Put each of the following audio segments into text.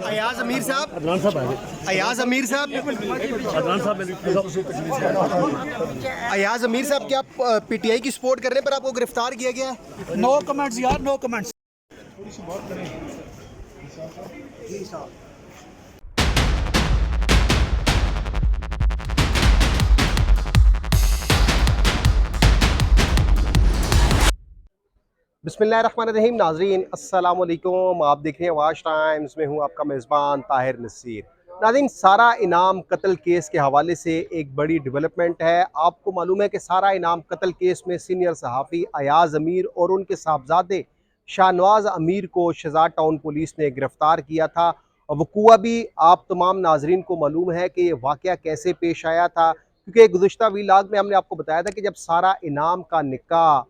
अयाज अमीर साहब, अदनान साहब आए। अयाज अमीर साहब, अदनान साहब अयाज अमीर साहब, क्या आप पीटीआई की सपोर्ट कर रहे हैं पर आपको गिरफ्तार किया गया है? नो कमेंट्स यार, नो कमेंट्स। बिस्मिल्लाहिर्रहमानिर्रहीम। नाज़रीन अस्सलाम वालेकुम, आप देख रहे हैं वाच टाइम्स में हूँ आपका मेज़बान ताहिर नसीर। नाज़रीन, सारा इनाम कत्ल केस के हवाले से एक बड़ी डेवलपमेंट है। आपको मालूम है कि सारा इनाम कत्ल केस में सीनियर सहाफ़ी अयाज अमीर और उनके साहबजादे शाहनवाज अमीर को शहजाद टाउन पुलिस ने गिरफ़्तार किया था। वकूआ भी आप तमाम नाजरीन को मालूम है कि ये वाक़या कैसे पेश आया था, क्योंकि गुज़श्ता वीलाग में हमने आपको बताया था कि जब सारा इनाम का निकाह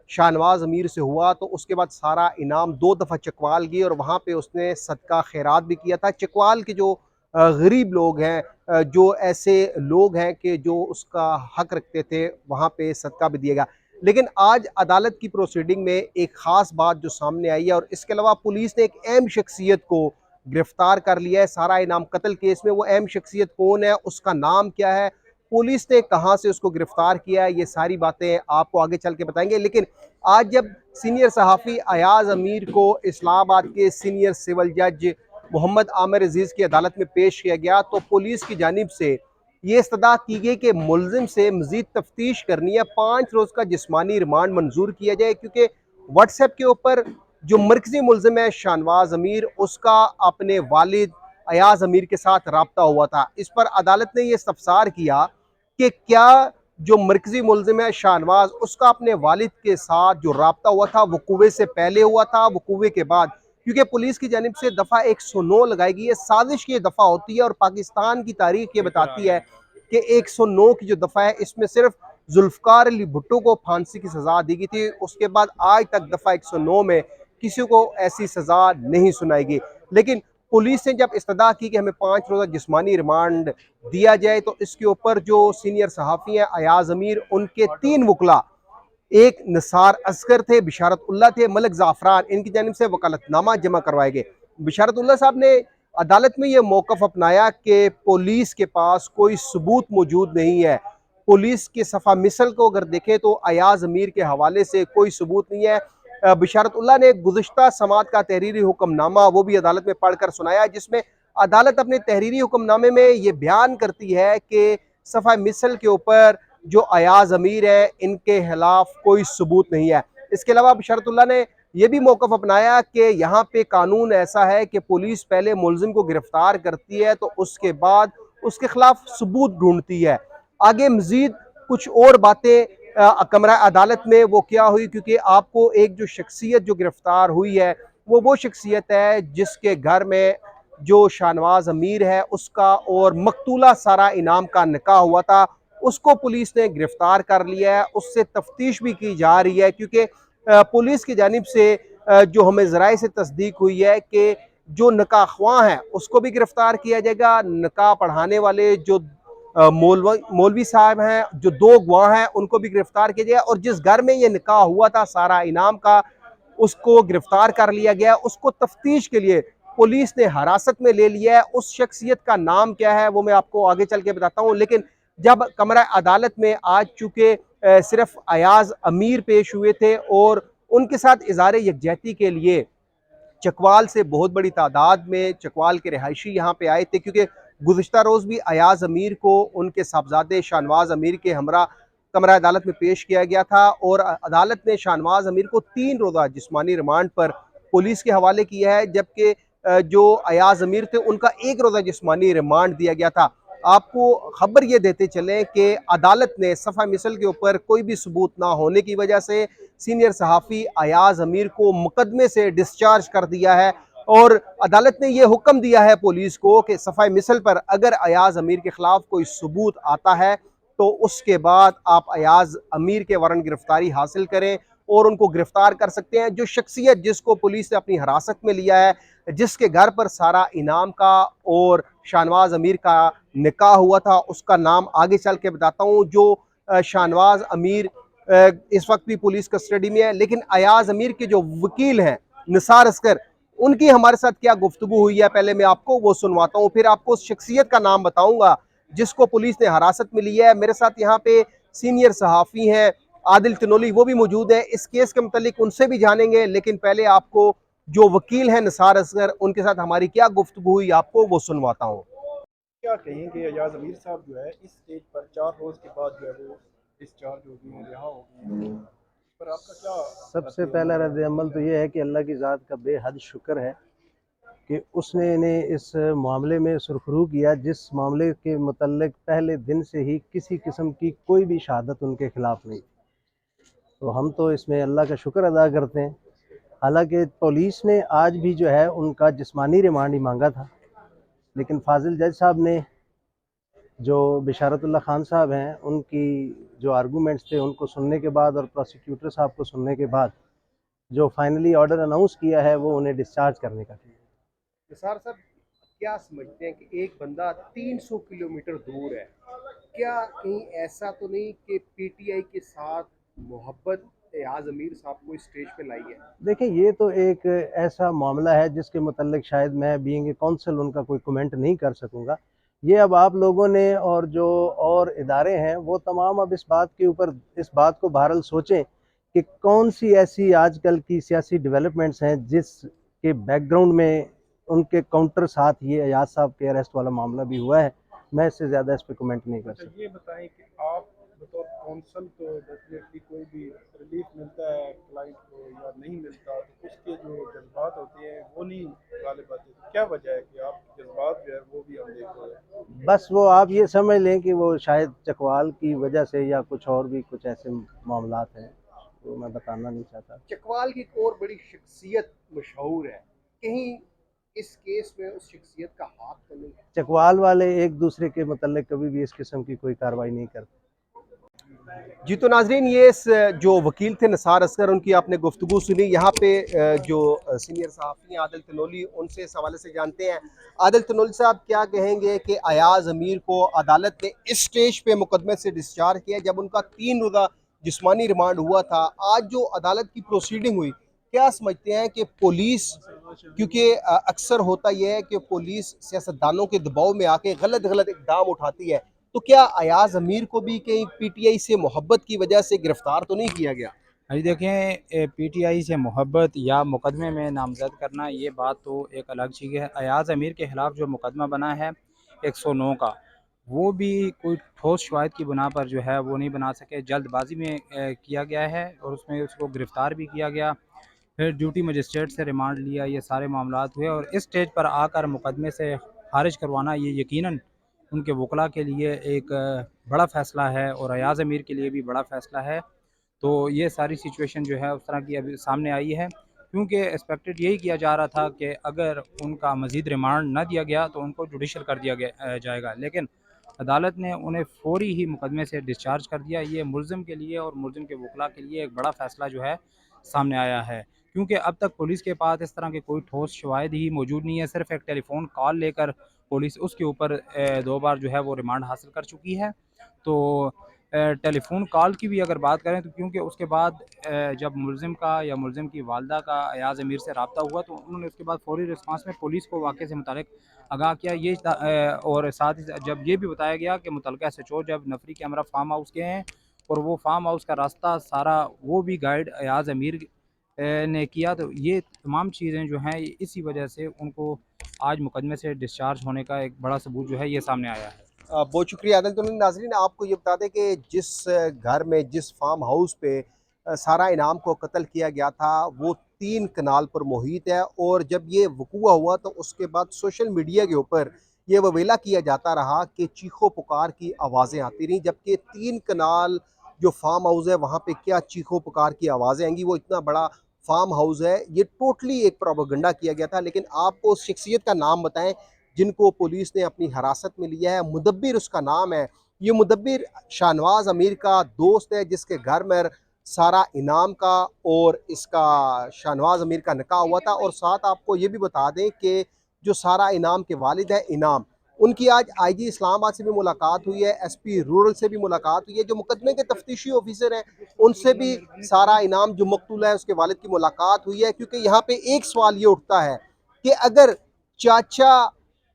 शाहनवाज अमीर से हुआ तो उसके बाद सारा इनाम 2 दफ़ा चकवाल गई और वहाँ पे उसने सदका खैरात भी किया था। चकवाल के जो गरीब लोग हैं, जो ऐसे लोग हैं कि जो उसका हक रखते थे, वहाँ पे सदका भी दिएगा। लेकिन आज अदालत की प्रोसीडिंग में एक ख़ास बात जो सामने आई है, और इसके अलावा पुलिस ने एक अहम शख्सियत को गिरफ्तार कर लिया है सारा इनाम कत्ल केस में। वो अहम शख्सियत कौन है, उसका नाम क्या है, पुलिस ने कहाँ से उसको गिरफ्तार किया है, ये सारी बातें आपको आगे चल के बताएंगे। लेकिन आज जब सीनियर सहाफ़ी अयाज अमीर को इस्लामाबाद के सीनियर सिविल जज मोहम्मद आमिर अजीज़ की अदालत में पेश किया गया, तो पुलिस की जानिब से ये इस्तदा की गई कि मुलजिम से मज़ीद तफ्तीश करनी है, 5 रोज़ का जिस्मानी रिमांड मंजूर किया जाए, क्योंकि व्हाट्सएप के ऊपर जो मरकज़ी मुलजिम है शाहनवाज अमीर, उसका अपने वालिद अयाज अमीर के साथ रब्ता हुआ था। इस पर अदालत ने यह इस्तफसार किया कि क्या जो मरकजी मुलजिम है शाहनवाज, उसका अपने वालिद के साथ जो रब्ता हुआ था वकूवे से पहले हुआ था, वकूवे के बाद। क्योंकि पुलिस की जानिब से दफ़ा 109 लगाई गई है, साजिश की दफ़ा होती है, और पाकिस्तान की तारीख ये बताती है कि 109 की जो दफ़ा है इसमें सिर्फ जुल्फ़कार अली भुट्टो को फांसी की सज़ा दी गई थी। उसके बाद आज तक दफ़ा 109 में किसी को ऐसी सज़ा नहीं सुनाई गई। लेकिन पुलिस ने जब इस्तदा की कि हमें 5 रोज़ा जिस्मानी रिमांड दिया जाए, तो इसके ऊपर जो सीनियर सहाफ़ी हैं अयाज अमीर, उनके 3 वकला, एक निसार असगर थे, बिशारत उल्लाह थे, मलिक ज़ाफ़रान, इनकी जानिब से वकालतनामा जमा करवाए गए। बिशारत उल्लाह साहब ने अदालत में यह मौक़िफ़ अपनाया कि पुलिस के पास कोई सबूत मौजूद नहीं है। पुलिस के सफ़ा मिसल को अगर देखें तो अयाज अमीर के हवाले से कोई सबूत नहीं है। बिशारत उल्लाह ने गुज़श्ता समात का तहरीरी हुक्मनामा वो भी अदालत में पढ़ कर सुनाया, जिसमें अदालत अपने तहरीरी हुक्मनामे में ये बयान करती है कि सफ़ा मिसल के ऊपर जो अयाज अमीर है, इनके खिलाफ कोई सबूत नहीं है। इसके अलावा बिशारत उल्लाह ने यह भी मौक़िफ़ अपनाया कि यहाँ पे कानून ऐसा है कि पुलिस पहले मुलजिम को गिरफ्तार करती है, तो उसके बाद उसके खिलाफ सबूत ढूंढती है। आगे मजीद कुछ और बातें कमरा अदालत में वो क्या हुई, क्योंकि आपको एक जो शख्सियत जो गिरफ्तार हुई है वो शख्सियत है जिसके घर में जो शाहनवाज अमीर है उसका और मकतूला सारा इनाम का निकाह हुआ था। उसको पुलिस ने गिरफ्तार कर लिया है, उससे तफ्तीश भी की जा रही है, क्योंकि पुलिस की जानिब से जो हमें ज़राए से तस्दीक हुई है कि जो निकाह ख्वाह हैं उसको भी गिरफ्तार किया जाएगा। निकाह पढ़ाने वाले जो मौलवी साहब हैं, जो 2 गवाह हैं, उनको भी गिरफ्तार किया गया, और जिस घर में ये निकाह हुआ था सारा इनाम का, उसको गिरफ्तार कर लिया गया। उसको तफ्तीश के लिए पुलिस ने हिरासत में ले लिया है। उस शख्सियत का नाम क्या है वो मैं आपको आगे चल के बताता हूँ। लेकिन जब कमरा अदालत में आज चूँकि सिर्फ अयाज अमीर पेश हुए थे और उनके साथ इज़हार यकजहती के लिए चकवाल से बहुत बड़ी तादाद में चकवाल के रिहायशी यहाँ पे आए थे, क्योंकि गुज़श्ता रोज़ भी अयाज अमीर को उनके साहबजादे शाहनवाज अमीर के हमरा कमरा अदालत में पेश किया गया था, और अदालत ने शाहनवाज अमीर को 3 रोज़ा जिस्मानी रिमांड पर पुलिस के हवाले किया है, जबकि जो अयाज अमीर थे उनका 1 रोज़ा जिस्मानी रिमांड दिया गया था। आपको खबर ये देते चलें कि अदालत ने सफ़ा मिसल के ऊपर कोई भी सबूत ना होने की वजह से सीनियर सहाफ़ी अयाज अमीर को मुकदमे से डिस्चार्ज कर दिया है, और अदालत ने यह हुक्म दिया है पुलिस को कि सफ़ा मिसल पर अगर अयाज अमीर के खिलाफ कोई सबूत आता है तो उसके बाद आप अयाज अमीर के वारंट गिरफ्तारी हासिल करें और उनको गिरफ्तार कर सकते हैं। जो शख्सियत जिसको पुलिस ने अपनी हिरासत में लिया है, जिसके घर पर सारा इनाम का और शाहनवाज अमीर का निकाह हुआ था, उसका नाम आगे चल के बताता हूँ। जो शाहनवाज अमीर इस वक्त भी पुलिस कस्टडी में है, लेकिन अयाज अमीर के जो वकील हैं निसार असगर, उनकी हमारे साथ क्या गुफ्तगू हुई है, पहले मैं आपको वो सुनवाता हूँ, फिर आपको उस शख्सियत का नाम बताऊंगा जिसको पुलिस ने हिरासत में लिया है। मेरे साथ यहाँ पे सीनियर सहाफ़ी हैं आदिल तनोली, वो भी मौजूद है। इस केस के मतलब उनसे भी जानेंगे, लेकिन पहले आपको जो वकील हैं निसार असगर, उनके साथ हमारी क्या गुफ्तगू हुई आपको वो सुनवाता हूँ। क्या कहेंगे एजाज अमीर साहब जो है इस स्टेज पर 4 रोज के बाद जो है वो डिस्चार्ज हो गए हैं, रिहा हो गए हैं। पर आपका क्या सबसे पहला रद्द रद्द अमल तो ये है कि अल्लाह की ज़ात का बेहद शुक्र है कि उसने इन्हें इस मामले में सुरखरू किया, जिस मामले के मुतल्लिक पहले दिन से ही किसी किस्म की कोई भी शहादत उनके खिलाफ नहीं। तो हम तो इसमें अल्लाह का शुक्र अदा करते हैं। हालांकि पुलिस ने आज भी जो है उनका जिस्मानी रिमांड ही मांगा था, लेकिन फाजिल जज साहब ने, जो बिशारतुल्लाह खान साहब हैं, उनकी जो आर्गूमेंट्स थे उनको सुनने के बाद और प्रोसिक्यूटर साहब को सुनने के बाद जो फाइनली ऑर्डर अनाउंस किया है वो उन्हें डिस्चार्ज करने का किया। निसार साहब, क्या समझते हैं कि एक बंदा 300 किलोमीटर दूर है, क्या कहीं ऐसा तो नहीं कि पीटीआई के साथ मोहब्बत एजाज अमीर साहब को इस स्टेज पे लाई है? देखिए, ये तो एक ऐसा मामला है जिसके मुतल्लिक शायद मैं बीइंग ए कौंसल उनका कोई कमेंट नहीं कर सकूँगा। ये अब आप लोगों ने और जो और इदारे हैं वो तमाम अब इस बात के ऊपर, इस बात को बहरहाल सोचें कि कौन सी ऐसी आजकल की सियासी डेवलपमेंट्स हैं जिसके बैकग्राउंड में उनके काउंटर साथ ये एजाज साहब के अरेस्ट वाला मामला भी हुआ है। मैं इससे ज़्यादा इस पर कमेंट नहीं कर अच्छा सकता। ये बताएं कि आप बतौर कौंसल तो डेफिनेटली कोई भी रिलीफ मिलता है क्लाइंट को या नहीं मिलता तो उसके जो जज्बात होते हैं वो नहीं गालिब आते, तो क्या वजह है कि आप जज्बात जो है वो भी हम देख रहे हैं। बस वो आप ये समझ लें कि वो शायद चकवाल की वजह से या कुछ और भी कुछ ऐसे मामलात हैं, वो मैं बताना नहीं चाहता। चकवाल की एक और बड़ी शख्सियत मशहूर है, कहीं इस केस में उस शख्सियत का हाथ तो नहीं है? चकवाल वाले एक दूसरे के मतलब कभी भी इस किस्म की कोई कार्रवाई नहीं करते। जी तो नाजरीन, ये जो वकील थे निसार असगर, उनकी आपने गुफ्तगू सुनी। यहाँ पे जो सीनियर सहाफ़ी हैं आदिल तनोली, उनसे इस हवाले से जानते हैं। आदिल तनोली साहब, क्या कहेंगे कि अयाज अमीर को अदालत ने इस स्टेज पे मुकदमे से डिस्चार्ज किया जब उनका 3 रोज़ा जिस्मानी रिमांड हुआ था? आज जो अदालत की प्रोसीडिंग हुई, क्या समझते हैं कि पुलिस, क्योंकि अक्सर होता यह है कि पुलिस सियासतदानों के दबाव में आके गलत गलत इकदाम उठाती है, तो क्या अयाज अमीर को भी कहीं पीटीआई से मोहब्बत की वजह से गिरफ्तार तो नहीं किया गया? अभी देखें, पीटीआई से मोहब्बत या मुकदमे में नामज़द करना ये बात तो एक अलग चीज़ है। अयाज़ अमीर के ख़िलाफ़ जो मुकदमा बना है 109 का, वो भी कोई ठोस शवाहिद की बुना पर जो है वो नहीं बना सके, जल्दबाजी में किया गया है और उसमें उसको गिरफ़्तार भी किया गया। फिर ड्यूटी मजिस्ट्रेट से रिमांड लिया, ये सारे मामलात हुए और इस स्टेज पर आकर मुकदमे से खारिज करवाना ये यकीनन उनके वकला के लिए एक बड़ा फ़ैसला है और अयाज़ अमीर के लिए भी बड़ा फ़ैसला है। तो ये सारी सिचुएशन जो है उस तरह की अभी सामने आई है, क्योंकि एक्सपेक्टेड यही किया जा रहा था कि अगर उनका मज़ीद रिमांड ना दिया गया तो उनको जुडिशल कर दिया जाएगा, लेकिन अदालत ने उन्हें फ़ौरी ही मुकदमे से डिस्चार्ज कर दिया। ये मुल्ज़िम के लिए और मुल्ज़िम के वकला के लिए एक बड़ा फ़ैसला जो है सामने आया है, क्योंकि अब तक पुलिस के पास इस तरह के कोई ठोस शवाहिद ही मौजूद नहीं है। सिर्फ़ एक टेलीफ़ोन कॉल लेकर पुलिस उसके ऊपर 2 बार जो है वो रिमांड हासिल कर चुकी है। तो टेलीफ़ोन कॉल की भी अगर बात करें तो क्योंकि उसके बाद जब मुल्ज़िम का या मुल्ज़िम की वालिदा का अयाज़ अमीर से रब्ता हुआ तो उन्होंने उसके बाद फ़ौरी रिस्पांस में पुलिस को वाक़े से मुतालिक आगाह किया। और साथ ही जब ये भी बताया गया कि मुतल्लिक़ा एसएचओ जब नफरी कैमरा फार्म हाउस गए हैं और वो फार्म हाउस का रास्ता सारा वो भी गाइड अयाज़ अमीर ने किया, तो ये तमाम चीज़ें जो हैं इसी वजह से उनको आज मुकदमे से डिस्चार्ज होने का एक बड़ा सबूत जो है ये सामने आया है। बहुत शुक्रिया आदिल। तो नाजरीन, आपको ये बता दें कि जिस घर में, जिस फार्म हाउस पे सारा इनाम को कत्ल किया गया था, वो 3 कनाल पर मुहित है। और जब ये वकूआ हुआ तो उसके बाद सोशल मीडिया के ऊपर ये ववेला किया जाता रहा कि चीखो पुकार की आवाज़ें आती रहीं, जबकि 3 कनाल जो फार्म हाउस है वहाँ पे क्या चीखो पुकार की आवाज़ें आएंगी? वो इतना बड़ा फार्म हाउस है, ये टोटली एक प्रोपेगेंडा किया गया था। लेकिन आपको उस शख्सियत का नाम बताएं जिनको पुलिस ने अपनी हिरासत में लिया है। मुदब्बिर उसका नाम है। ये मुदब्बिर शाहनवाज अमीर का दोस्त है, जिसके घर में सारा इनाम का और इसका शाहनवाज अमीर का निकाह हुआ था। और साथ आपको ये भी बता दें कि जो सारा इनाम के वालिद है इनाम, उनकी आज आईजी इस्लामाबाद से भी मुलाकात हुई है, एसपी रूरल से भी मुलाकात हुई है। जो मुकदमे के तफ्तीशी ऑफिसर हैं उनसे भी सारा इनाम जो मकतूल है उसके वालिद की मुलाकात हुई है। क्योंकि यहाँ पे एक सवाल ये उठता है कि अगर चाचा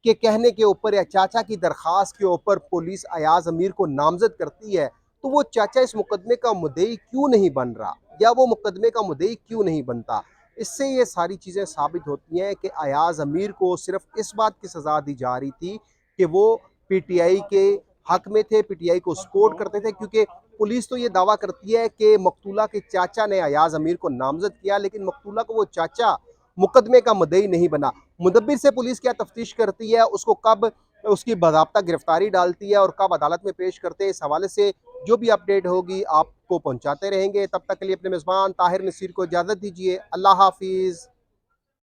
के कहने के ऊपर या चाचा की दरख्वास्त के ऊपर पुलिस अयाज अमीर को नामजद करती है तो वो चाचा इस मुकदमे का मुद्दई क्यों नहीं बन रहा या वो मुकदमे का मुद्दई क्यों नहीं बनता। इससे ये सारी चीज़ें साबित होती हैं कि अयाज अमीर को सिर्फ इस बात की सज़ा दी जा रही थी कि वो पीटीआई के हक में थे, पीटीआई को सपोर्ट करते थे, क्योंकि पुलिस तो ये दावा करती है कि मकतूला के चाचा ने अयाज अमीर को नामजद किया, लेकिन मकतूला को वो चाचा मुकदमे का मुद्दई नहीं बना। मुदब्बिर से पुलिस क्या तफ्तीश करती है, उसको कब उसकी बाज़ाब्ता गिरफ्तारी डालती है और कब अदालत में पेश करते हैं, इस हवाले से जो भी अपडेट होगी आपको पहुंचाते रहेंगे। तब तक के लिए अपने मेज़बान ताहिर नसीर को इजाज़त दीजिए। अल्लाह हाफिज़।